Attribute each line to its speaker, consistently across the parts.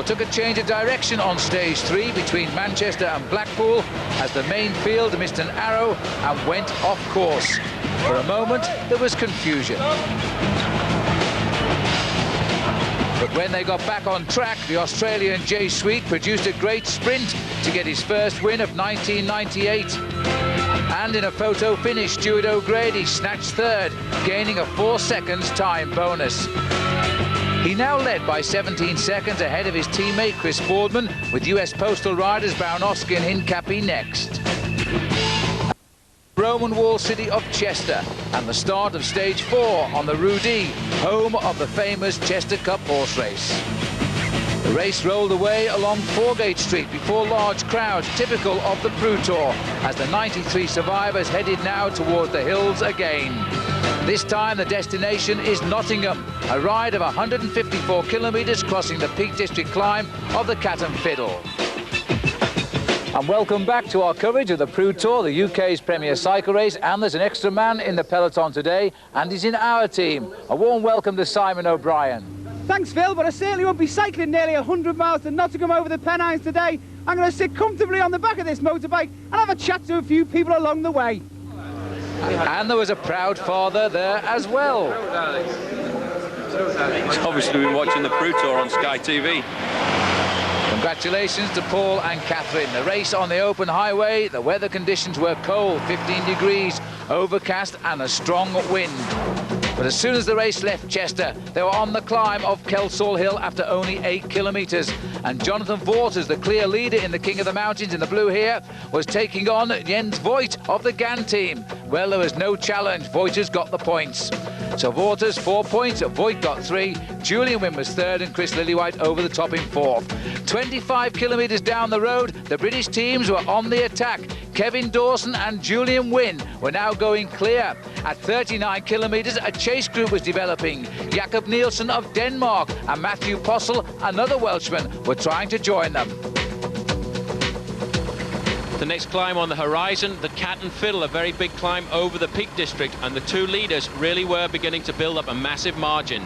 Speaker 1: PruTour took a change of direction on stage 3 between Manchester and Blackpool as the main field missed an arrow and went off course. For a moment, there was confusion. But when they got back on track, the Australian Jay Sweet produced a great sprint to get his first win of 1998. And in a photo finish, Stuart O'Grady snatched third, gaining a 4 seconds time bonus. He now led by 17 seconds ahead of his teammate Chris Boardman, with US Postal riders Baranowski and Hincapie next. Roman wall city of Chester, and the start of stage 4 on the Rudi, home of the famous Chester Cup horse race. The race rolled away along Foregate Street before large crowds, typical of the PruTour, as the 93 survivors headed now towards the hills again. This time the destination is Nottingham, a ride of 154 kilometres crossing the Peak District climb of the Cat and Fiddle. And welcome back to our coverage of the PruTour, the UK's premier cycle race, and there's an extra man in the peloton today, and he's in our team. A warm welcome to Simon O'Brien.
Speaker 2: Thanks, Phil, but I certainly won't be cycling nearly 100 miles to Nottingham over the Pennines today. I'm going to sit comfortably on the back of this motorbike and have a chat to a few people along the way.
Speaker 1: And there was a proud father there as well.
Speaker 3: He's obviously been watching the PruTour on Sky TV.
Speaker 1: Congratulations to Paul and Catherine. The race on the open highway, the weather conditions were cold, 15 degrees, overcast and a strong wind. But as soon as the race left Chester, they were on the climb of Kelsall Hill after only 8 kilometres. And Jonathan Waters, the clear leader in the King of the Mountains in the blue here, was taking on Jens Voigt of the GAN team. Well, there was no challenge. Voigters got the points. So Waters 4 points, Voigt got 3. Julian Winn was third and Chris Lillywhite over the top in fourth. 25 kilometres down the road, the British teams were on the attack. Kevin Dawson and Julian Winn were now going clear. At 39 kilometres, a chase group was developing. Jakob Nielsen of Denmark and Matthew Possel, another Welshman, were trying to join them.
Speaker 3: The next climb on the horizon, the Cat and Fiddle, a very big climb over the Peak District, and the two leaders really were beginning to build up a massive margin.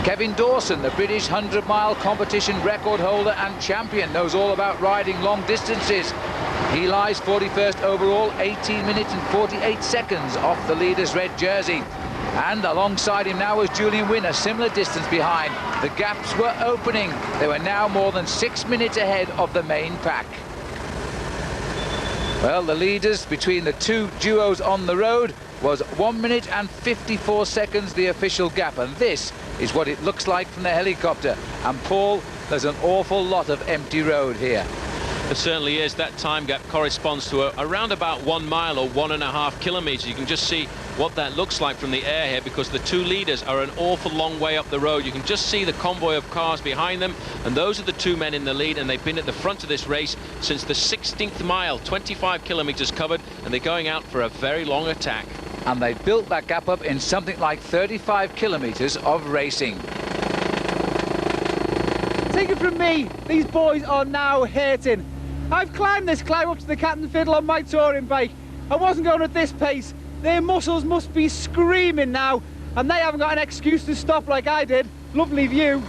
Speaker 1: Kevin Dawson, the British 100-mile competition record holder and champion, knows all about riding long distances. He lies 41st overall, 18 minutes and 48 seconds off the leader's red jersey. And alongside him now was Julian Winn, a similar distance behind. The gaps were opening. They were now more than 6 minutes ahead of the main pack. Well, the leaders between the two duos on the road was 1 minute and 54 seconds, the official gap. And this is what it looks like from the helicopter. And Paul, there's an awful lot of empty road here.
Speaker 3: There certainly is. That time gap corresponds to around about 1 mile or 1.5 kilometres. You can just see what that looks like from the air here, because the two leaders are an awful long way up the road. You can just see the convoy of cars behind them, and those are the two men in the lead, and they've been at the front of this race since the 16th mile, 25 kilometres covered, and they're going out for a very long attack.
Speaker 1: And they built that gap up in something like 35 kilometres of racing.
Speaker 2: Take it from me, these boys are now hurting. I've climbed this climb up to the Cat and Fiddle on my touring bike. I wasn't going at this pace. Their muscles must be screaming now, and they haven't got an excuse to stop like I did. Lovely view.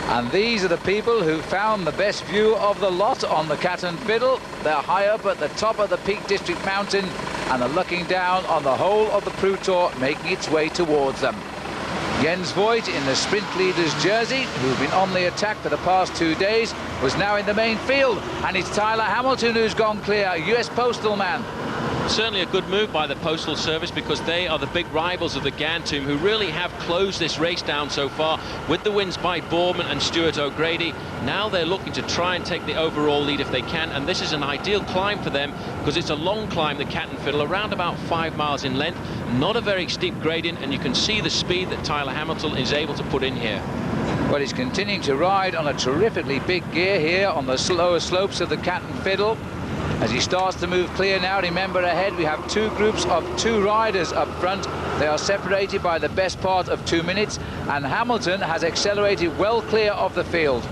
Speaker 1: And these are the people who found the best view of the lot on the Cat and Fiddle. They're high up at the top of the Peak District mountain and are looking down on the whole of the PruTour making its way towards them. Jens Voigt in the sprint leader's jersey, who've been on the attack for the past 2 days, was now in the main field. And it's Tyler Hamilton who's gone clear, a US Postal man.
Speaker 3: Certainly a good move by the Postal Service, because they are the big rivals of the GAN team, who really have closed this race down so far with the wins by Boardman and Stuart O'Grady. Now they're looking to try and take the overall lead if they can, and this is an ideal climb for them because it's a long climb, the Cat and Fiddle, around about 5 miles in length, not a very steep gradient, and you can see the speed that Tyler Hamilton is able to put in here.
Speaker 1: Well, he's continuing to ride on a terrifically big gear here on the slower slopes of the Cat and Fiddle. As he starts to move clear now, remember ahead we have two groups of 2 riders up front. They are separated by the best part of 2 minutes, and Hamilton has accelerated well clear of the field.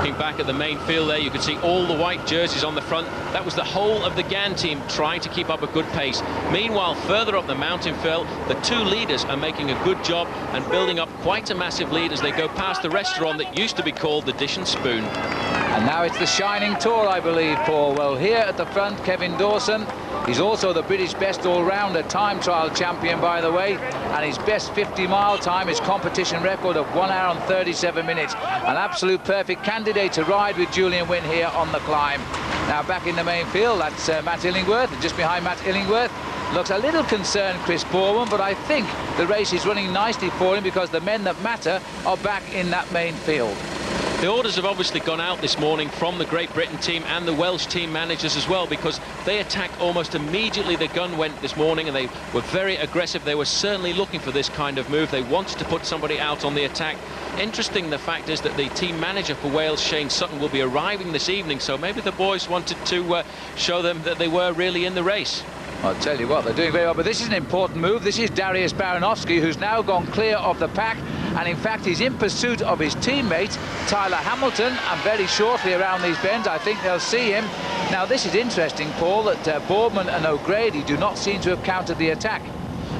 Speaker 3: Looking back at the main field there, you can see all the white jerseys on the front. That was the whole of the GAN team trying to keep up a good pace. Meanwhile, further up the mountain field, the two leaders are making a good job and building up quite a massive lead as they go past the restaurant that used to be called the Dish and Spoon.
Speaker 1: And now it's the shining tour, I believe, Paul. Well, here at the front, Kevin Dawson. He's also the British best all-rounder time trial champion, by the way, and his best 50-mile time, his competition record of 1 hour and 37 minutes. An absolute perfect candidate to ride with Julian Winn here on the climb. Now back in the main field, that's Matt Illingworth, and just behind Matt Illingworth looks a little concerned Chris Boorman, but I think the race is running nicely for him because the men that matter are back in that main field.
Speaker 3: The orders have obviously gone out this morning from the Great Britain team and the Welsh team managers as well, because they attacked almost immediately. The gun went this morning and they were very aggressive. They were certainly looking for this kind of move. They wanted to put somebody out on the attack. Interesting, the fact is that the team manager for Wales, Shane Sutton, will be arriving this evening, so maybe the boys wanted to show them that they were really in the race.
Speaker 1: I'll tell you what, they're doing very well, but this is an important move. This is Dariusz Baranowski, who's now gone clear of the pack, and in fact he's in pursuit of his teammate Tyler Hamilton, and very shortly around these bends I think they'll see him. Now this is interesting, Paul, that Boorman and O'Grady do not seem to have countered the attack.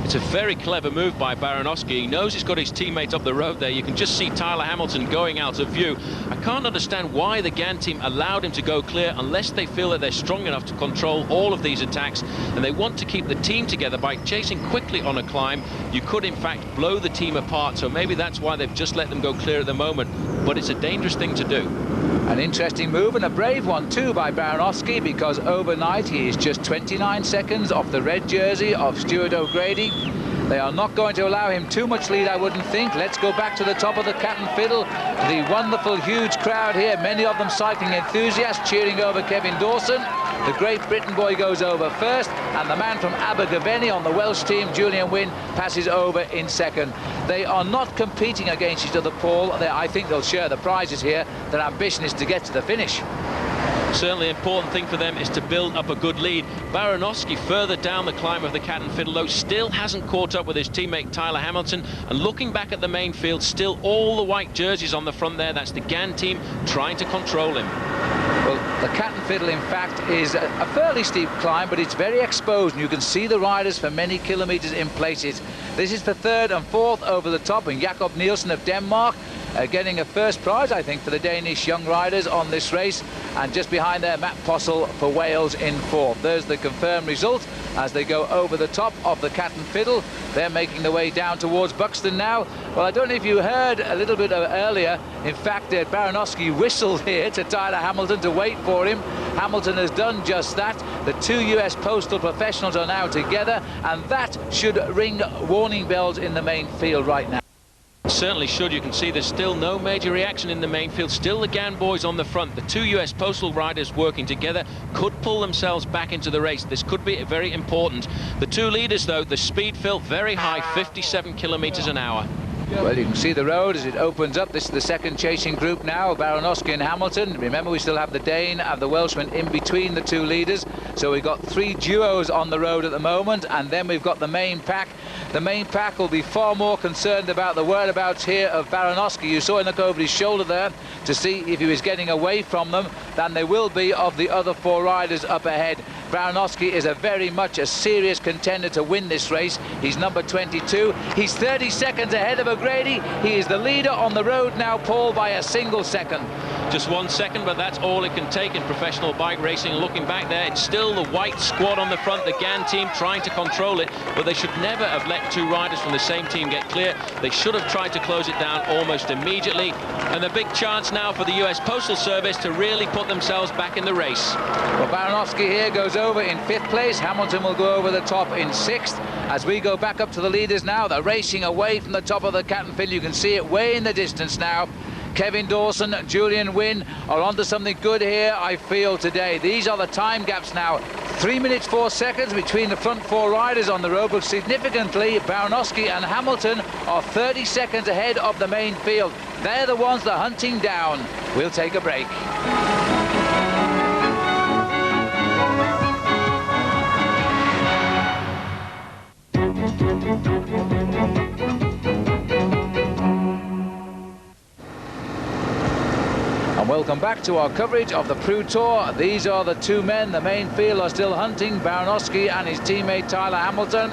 Speaker 3: It's a very clever move by Baranowski. He knows he's got his teammate up the road there. You can just see Tyler Hamilton going out of view. I can't understand why the GAN team allowed him to go clear unless they feel that they're strong enough to control all of these attacks, and they want to keep the team together. By chasing quickly on a climb, you could in fact blow the team apart, so maybe that's why they've just let them go clear at the moment, but it's a dangerous thing to do.
Speaker 1: An interesting move, and a brave one too by Baranowski, because overnight he is just 29 seconds off the red jersey of Stuart O'Grady. They are not going to allow him too much lead, I wouldn't think. Let's go back to the top of the Cat and Fiddle. The wonderful huge crowd here, many of them cycling enthusiasts cheering over Kevin Dawson. The Great Britain boy goes over first, and the man from Abergavenny on the Welsh team, Julian Winn, passes over in second. They are not competing against each other, Paul. I think they'll share the prizes here. Their ambition is to get to the finish.
Speaker 3: Certainly an important thing for them is to build up a good lead. Baranowski further down the climb of the Cat and Fiddle, though, still hasn't caught up with his teammate Tyler Hamilton, and looking back at the main field, still all the white jerseys on the front there. That's the GAN team trying to control him.
Speaker 1: Well, the Cat and Fiddle, in fact, is a fairly steep climb, but it's very exposed, and you can see the riders for many kilometres in places. This is for third and fourth over the top, and Jakob Nielsen of Denmark getting a first prize, I think, for the Danish young riders on this race. And just behind there, Matt Postle for Wales in fourth. There's the confirmed result as they go over the top of the Cat and Fiddle. They're making their way down towards Buxton now. Well, I don't know if you heard a little bit earlier. In fact, Baranowski whistled here to Tyler Hamilton to wait for him. Hamilton has done just that. The two US postal professionals are now together, and that should ring warning bells in the main field right now.
Speaker 3: Certainly should. You can see there's still no major reaction in the main field. Still the GAN boys on the front. The two US postal riders working together could pull themselves back into the race. This could be very important. The two leaders, though, the speed felt very high, 57 kilometers an hour.
Speaker 1: Well, you can see the road as it opens up. This is the second chasing group now, Baranowski and Hamilton. Remember, we still have the Dane and the Welshman in between the two leaders. So we've got three duos on the road at the moment, and then we've got the main pack. The main pack will be far more concerned about the whereabouts here of Baranowski. You saw him look over his shoulder there to see if he was getting away from them, than they will be of the other four riders up ahead. Baranowski is very much a serious contender to win this race. He's number 22. He's 30 seconds ahead of O'Grady. He is the leader on the road now, Paul, by a single second.
Speaker 3: Just 1 second, but that's all it can take in professional bike racing. Looking back there, it's still the white squad on the front, the GAN team trying to control it, but they should never have let two riders from the same team get clear. They should have tried to close it down almost immediately, and a big chance now for the US Postal Service to really put themselves back in the race.
Speaker 1: Well, Baranowski here goes over in 5th place. Hamilton will go over the top in 6th. As we go back up to the leaders now, they're racing away from the top of the Cat and Fiddle. You can see it way in the distance now. Kevin Dawson, Julian Winn are onto something good here, I feel, today. These are the time gaps now. 3 minutes 4 seconds between the front four riders on the road, but significantly Baranowski and Hamilton are 30 seconds ahead of the main field. They're the ones they're hunting down. We'll take a break. Well, welcome back to our coverage of the PruTour. These are the two men. The main field are still hunting, Baranowski and his teammate Tyler Hamilton.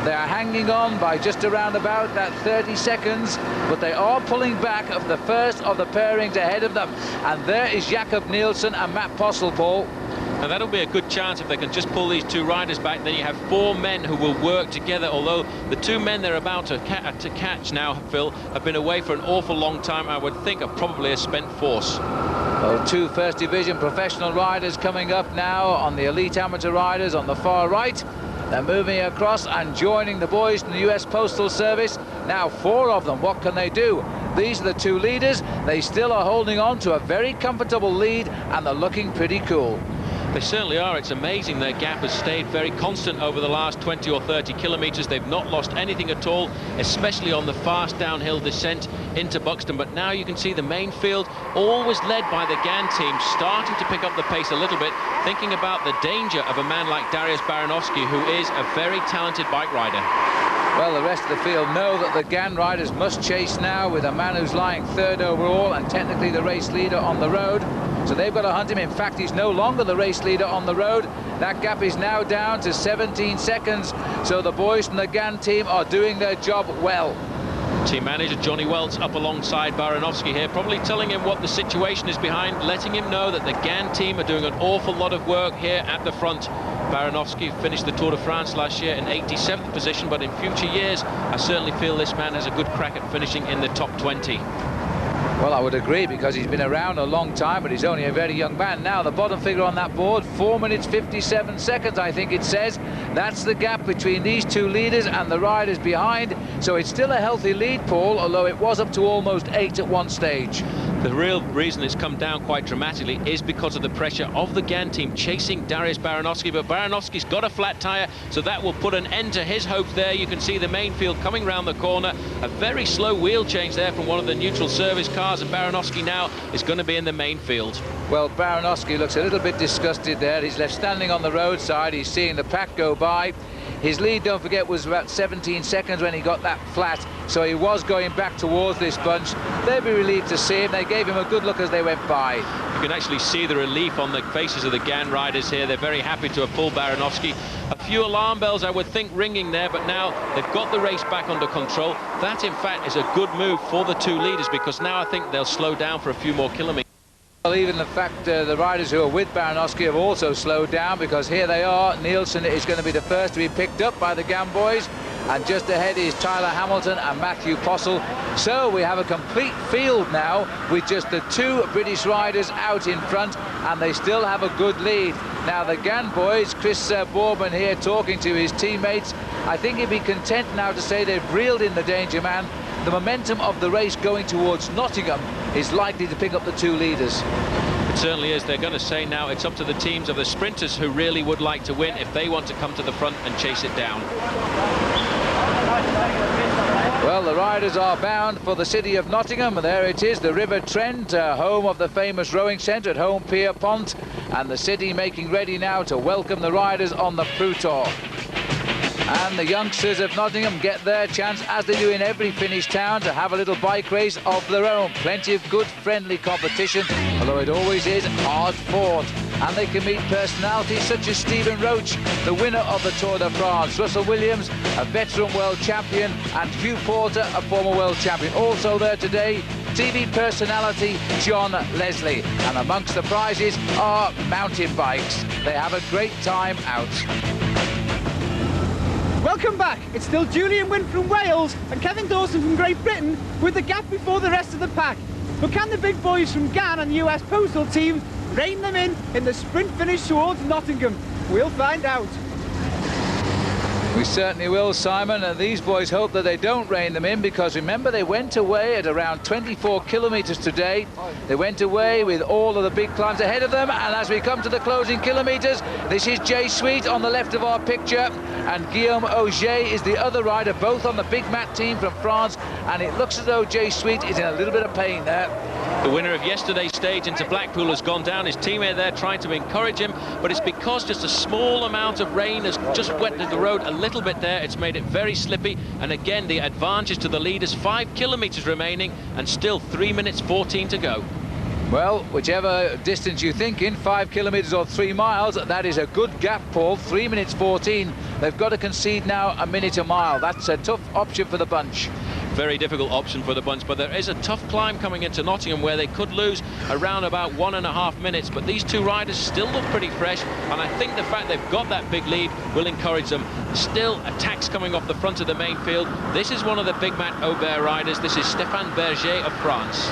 Speaker 1: They are hanging on by just around about that 30 seconds, but they are pulling back of the first of the pairings ahead of them. And there is Jakob Nielsen and Matt Postlethwaite.
Speaker 3: And that'll be a good chance if they can just pull these two riders back. Then you have four men who will work together, although the two men they're about to catch now, Phil, have been away for an awful long time. I would think of probably a spent force.
Speaker 1: Well, two First Division professional riders coming up now on the elite amateur riders on the far right. They're moving across and joining the boys from the US Postal Service. Now four of them, what can they do? These are the two leaders. They still are holding on to a very comfortable lead, and they're looking pretty cool.
Speaker 3: They certainly are. It's amazing their gap has stayed very constant over the last 20 or 30 kilometres. They've not lost anything at all, especially on the fast downhill descent into Buxton. But now you can see the main field, always led by the GAN team, starting to pick up the pace a little bit, thinking about the danger of a man like Dariusz Baranowski, who is a very talented bike rider.
Speaker 1: Well, the rest of the field know that the GAN riders must chase now with a man who's lying third overall and technically the race leader on the road. So they've got to hunt him. In fact, he's no longer the race leader on the road. That gap is now down to 17 seconds. So the boys from the GAN team are doing their job well.
Speaker 3: Team manager Johnny Welts up alongside Baranowski here, probably telling him what the situation is behind, letting him know that the GAN team are doing an awful lot of work here at the front. Baranowski finished the Tour de France last year in 87th position, but in future years, I certainly feel this man has a good crack at finishing in the top 20.
Speaker 1: Well, I would agree, because he's been around a long time, but he's only a very young man. Now, the bottom figure on that board, 4 minutes 57 seconds, I think it says. That's the gap between these two leaders and the riders behind. So it's still a healthy lead, Paul, although it was up to almost 8 at one stage.
Speaker 3: The real reason it's come down quite dramatically is because of the pressure of the GAN team chasing Dariusz Baranowski, but Baranowski's got a flat tyre, so that will put an end to his hopes there. You can see the main field coming round the corner, a very slow wheel change there from one of the neutral service cars, and Baranowski now is going to be in the main field.
Speaker 1: Well, Baranowski looks a little bit disgusted there. He's left standing on the roadside. He's seeing the pack go by. His lead, don't forget, was about 17 seconds when he got that flat, so he was going back towards this bunch. They'd be relieved to see him. They gave him a good look as they went by.
Speaker 3: You can actually see the relief on the faces of the GAN riders here. They're very happy to have pulled Baranowski. A few alarm bells, I would think, ringing there, but now they've got the race back under control. That, in fact, is a good move for the two leaders, because now I think they'll slow down for a few more kilometres.
Speaker 1: Well, even the fact the riders who are with Baranowski have also slowed down, because here they are. Nielsen is going to be the first to be picked up by the GAN boys, and just ahead is Tyler Hamilton and Matthew Postle. So we have a complete field now with just the two British riders out in front, and they still have a good lead. Now the GAN boys, Chris Boorman here talking to his teammates, I think he'd be content now to say they've reeled in the danger man. The momentum of the race going towards Nottingham is likely to pick up the two leaders.
Speaker 3: It certainly is. They're going to say now it's up to the teams of the sprinters who really would like to win if they want to come to the front and chase it down.
Speaker 1: Well, the riders are bound for the city of Nottingham. There it is, the River Trent, home of the famous rowing centre at Home Pier Pont, and the city making ready now to welcome the riders on the PruTour. And the youngsters of Nottingham get their chance, as they do in every Finnish town, to have a little bike race of their own. Plenty of good, friendly competition, although it always is hard fought. And they can meet personalities such as Stephen Roach, the winner of the Tour de France, Russell Williams, a veteran world champion, and Hugh Porter, a former world champion. Also there today, TV personality John Leslie. And amongst the prizes are mountain bikes. They have a great time out.
Speaker 2: Welcome back. It's still Julian Winn from Wales and Kevin Dawson from Great Britain with the gap before the rest of the pack. But can the big boys from GAN and the US Postal team rein them in the sprint finish towards Nottingham? We'll find out.
Speaker 1: We certainly will, Simon, and these boys hope that they don't rein them in, because remember, they went away at around 24 kilometres today. They went away with all of the big climbs ahead of them, and as we come to the closing kilometres, this is Jay Sweet on the left of our picture, and Guillaume Auger is the other rider, both on the Big Mat team from France, and it looks as though Jay Sweet is in a little bit of pain there.
Speaker 3: The winner of yesterday's stage into Blackpool has gone down. His teammate there trying to encourage him, but it's because just a small amount of rain has just wetted the road a little bit there. It's made it very slippy, and again the advantage to the leaders. 5 kilometres remaining and still 3 minutes 14 to go.
Speaker 1: Well, whichever distance you think in, 5 kilometres or 3 miles, that is a good gap, Paul. 3 minutes 14. They've got to concede now a minute a mile. That's a tough option for the bunch.
Speaker 3: Very difficult option for the bunch, but there is a tough climb coming into Nottingham where they could lose around about 1.5 minutes. But these two riders still look pretty fresh, and I think the fact they've got that big lead will encourage them. Still attacks coming off the front of the main field. This is one of the Big Mat Aubert riders. This is Stéphane Berger of France.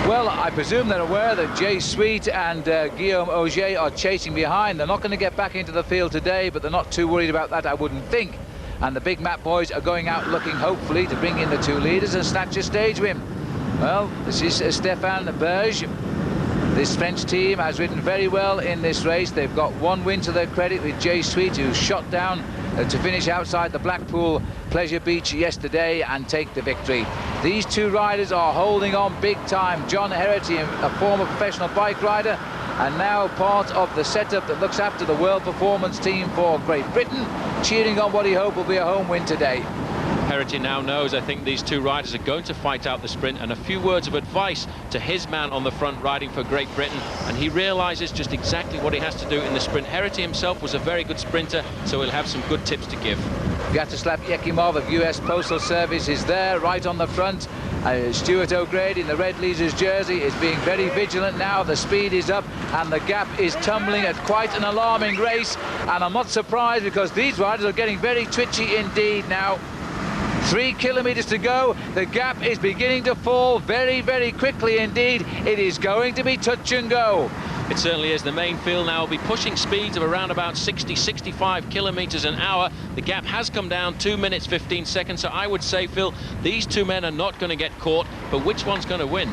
Speaker 1: Well, I presume they're aware that Jay Sweet and Guillaume Auger are chasing behind. They're not going to get back into the field today, but they're not too worried about that, I wouldn't think. And the Big Mat boys are going out looking, hopefully, to bring in the two leaders and snatch a stage win. Well, this is Stéphane Berger. This French team has ridden very well in this race. They've got one win to their credit with Jay Sweet, who shot down to finish outside the Blackpool Pleasure Beach yesterday and take the victory. These two riders are holding on big time. John Herity, a former professional bike rider, and now part of the setup that looks after the World Performance team for Great Britain, cheering on what he hopes will be a home win today.
Speaker 3: Herity now knows, I think, these two riders are going to fight out the sprint, and a few words of advice to his man on the front riding for Great Britain, and he realises just exactly what he has to do in the sprint. Herity himself was a very good sprinter, so he'll have some good tips to give. Vyatoslav
Speaker 1: Yekimov of US Postal Service is there, right on the front. Stuart O'Grady in the red leader's jersey is being very vigilant now. The speed is up and the gap is tumbling at quite an alarming race, and I'm not surprised because these riders are getting very twitchy indeed now. 3 kilometres to go. The gap is beginning to fall very, very quickly indeed. It is going to be touch and go.
Speaker 3: It certainly is. The main field now will be pushing speeds of around about 60-65 kilometres an hour. The gap has come down 2 minutes 15 seconds, so I would say, Phil, these two men are not going to get caught, but which one's going to win?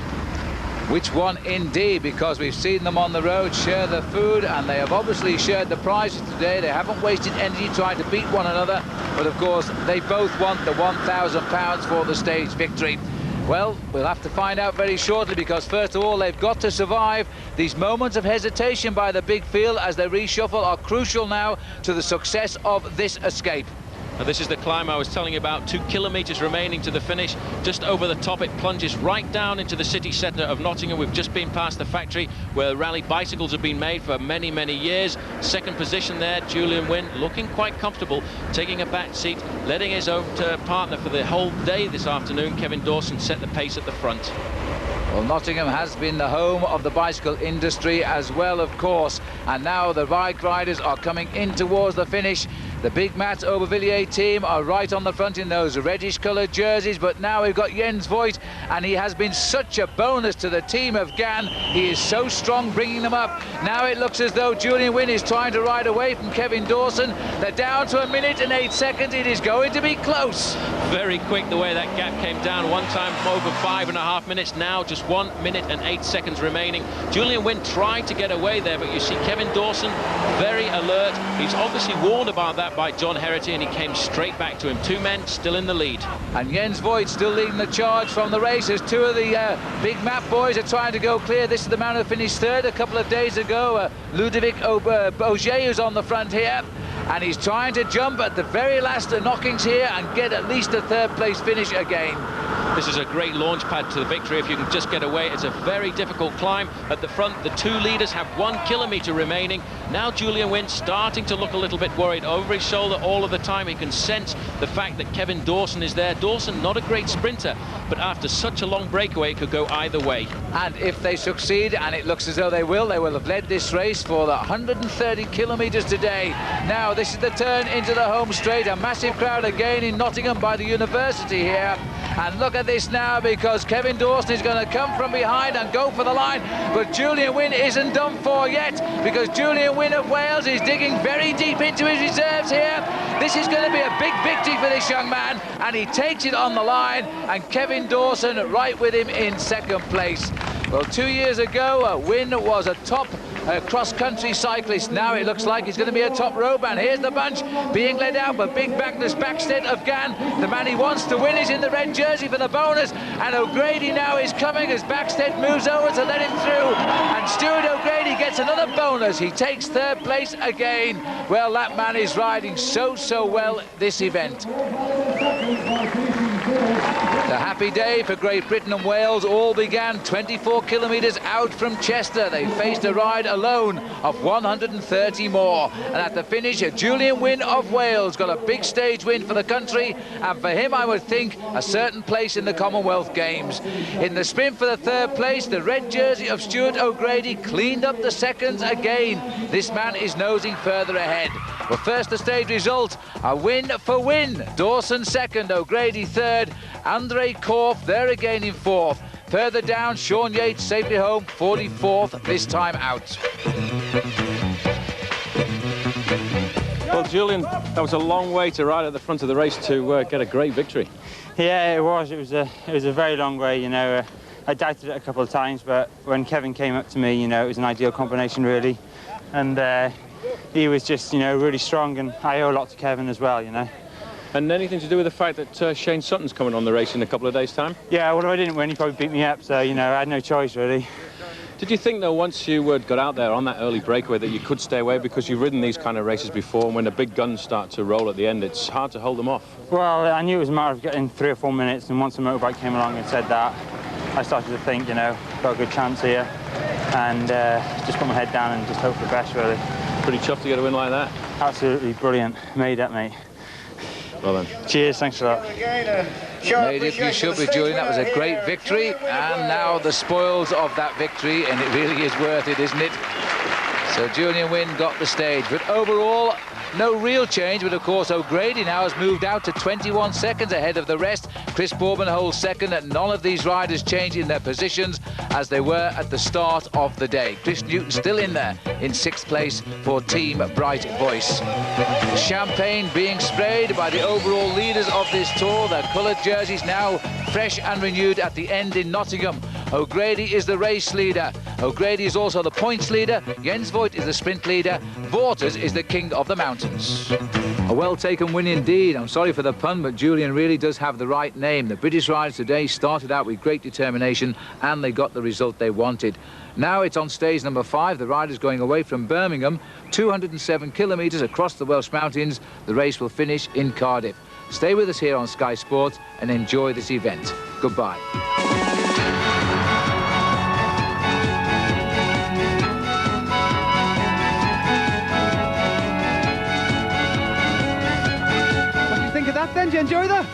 Speaker 1: Which one indeed, because we've seen them on the road share the food, and they have obviously shared the prizes today. They haven't wasted energy trying to beat one another, but of course they both want the £1,000 for the stage victory. Well, we'll have to find out very shortly, because first of all they've got to survive. These moments of hesitation by the big field as they reshuffle are crucial now to the success of this escape.
Speaker 3: Now, this is the climb I was telling you about. 2 kilometres remaining to the finish. Just over the top, it plunges right down into the city centre of Nottingham. We've just been past the factory where rally bicycles have been made for many, many years. Second position there, Julian Winn, looking quite comfortable, taking a back seat, letting his own partner for the whole day this afternoon, Kevin Dawson, set the pace at the front.
Speaker 1: Well, Nottingham has been the home of the bicycle industry as well, of course, and now the bike riders are coming in towards the finish. The Big Mat Aubervilliers team are right on the front in those reddish-coloured jerseys, but now we've got Jens Voigt, and he has been such a bonus to the team of Gann. He is so strong bringing them up. Now it looks as though Julian Winn is trying to ride away from Kevin Dawson. They're down to 1 minute and 8 seconds. It is going to be close.
Speaker 3: Very quick the way that gap came down. One time over 5.5 minutes, now just 1 minute and 8 seconds remaining. Julian Winn tried to get away there, but you see Kevin Dawson very alert. He's obviously warned about that by John Herity, and he came straight back to him. Two men still in the lead.
Speaker 1: And Jens Voigt still leading the charge from the race as two of the Big Mat boys are trying to go clear. This is the man who finished third a couple of days ago, Ludovic Auger, who's on the front here. And he's trying to jump at the very last knockings here and get at least a third place finish again.
Speaker 3: This is a great launch pad to the victory if you can just get away. It's a very difficult climb. At the front, the two leaders have 1 kilometre remaining. Now Julian Winn starting to look a little bit worried. Over his shoulder all of the time, he can sense the fact that Kevin Dawson is there. Dawson, not a great sprinter, but after such a long breakaway, it could go either way.
Speaker 1: And if they succeed, and it looks as though they will have led this race for the 130 kilometres today. Now this is the turn into the home straight. A massive crowd again in Nottingham by the university here. And look at this now, because Kevin Dawson is going to come from behind and go for the line, but Julian Winn isn't done for yet, because Julian Winn of Wales is digging very deep into his reserves here. This is going to be a big victory for this young man, and he takes it on the line, and Kevin Dawson right with him in second place. Well, 2 years ago, Winn was a top cross-country cyclist. Now it looks like he's going to be a top road man. Here's the bunch being led out by Big Magnus Backstedt of Gann. The man he wants to win is in the red jersey for the bonus, and O'Grady now is coming as Backstedt moves over to let him through, and Stuart O'Grady gets another bonus. He takes third place again. Well, that man is riding so well this event. The happy day for Great Britain and Wales all began 24 kilometres out from Chester. They faced a ride alone of 130 more. And at the finish, Julian Winn of Wales got a big stage win for the country. And for him, I would think, a certain place in the Commonwealth Games. In the sprint for the third place, the red jersey of Stuart O'Grady cleaned up the seconds again. This man is nosing further ahead. Well, first the stage result, a win for Winn. Dawson second, O'Grady third, Andre Korf there again in fourth. Further down, Sean Yates safely home, 44th this time out.
Speaker 3: Well, Julian, that was a long way to ride at the front of the race to get a great victory.
Speaker 4: Yeah, it was. It was a very long way, you know. I doubted it a couple of times, but when Kevin came up to me, you know, it was an ideal combination, really. And he was just, you know, really strong, and I owe a lot to Kevin as well, you know.
Speaker 3: And anything to do with the fact that Shane Sutton's coming on the race in a couple of days' time?
Speaker 4: Yeah, well, if I didn't win, he probably beat me up, so, you know, I had no choice, really.
Speaker 3: Did you think, though, once you got out there on that early breakaway, that you could stay away? Because you've ridden these kind of races before, and when the big guns start to roll at the end, it's hard to hold them off.
Speaker 4: Well, I knew it was a matter of getting 3 or 4 minutes, and once the motorbike came along and said that, I started to think, you know, got a good chance here, and just put my head down and just hope for the best, really.
Speaker 3: Pretty chuffed to get a win like that?
Speaker 4: Absolutely brilliant. Made up, mate.
Speaker 3: Well then.
Speaker 4: Cheers, thanks a lot.
Speaker 1: Made if you should be, Julian. That was a great victory, and now the spoils of that victory, and it really is worth it, isn't it? So Julian Winn got the stage, but overall, no real change. But of course, O'Grady now has moved out to 21 seconds ahead of the rest. Chris Bourman holds second, and none of these riders change in their positions as they were at the start of the day. Chris Newton still in there in 6th place for Team Bright Voice. Champagne being sprayed by the overall leaders of this tour. Their coloured jerseys now fresh and renewed at the end in Nottingham. O'Grady is the race leader. O'Grady is also the points leader. Jens Voigt is the sprint leader. Waters is the king of the mountains. A well-taken win indeed. I'm sorry for the pun, but Julian really does have the right name. The British riders today started out with great determination, and they got the result they wanted. Now it's on stage number 5. The riders going away from Birmingham, 207 kilometres across the Welsh mountains. The race will finish in Cardiff. Stay with us here on Sky Sports and enjoy this event. Goodbye.
Speaker 2: What do you think of that then? Do you enjoy that?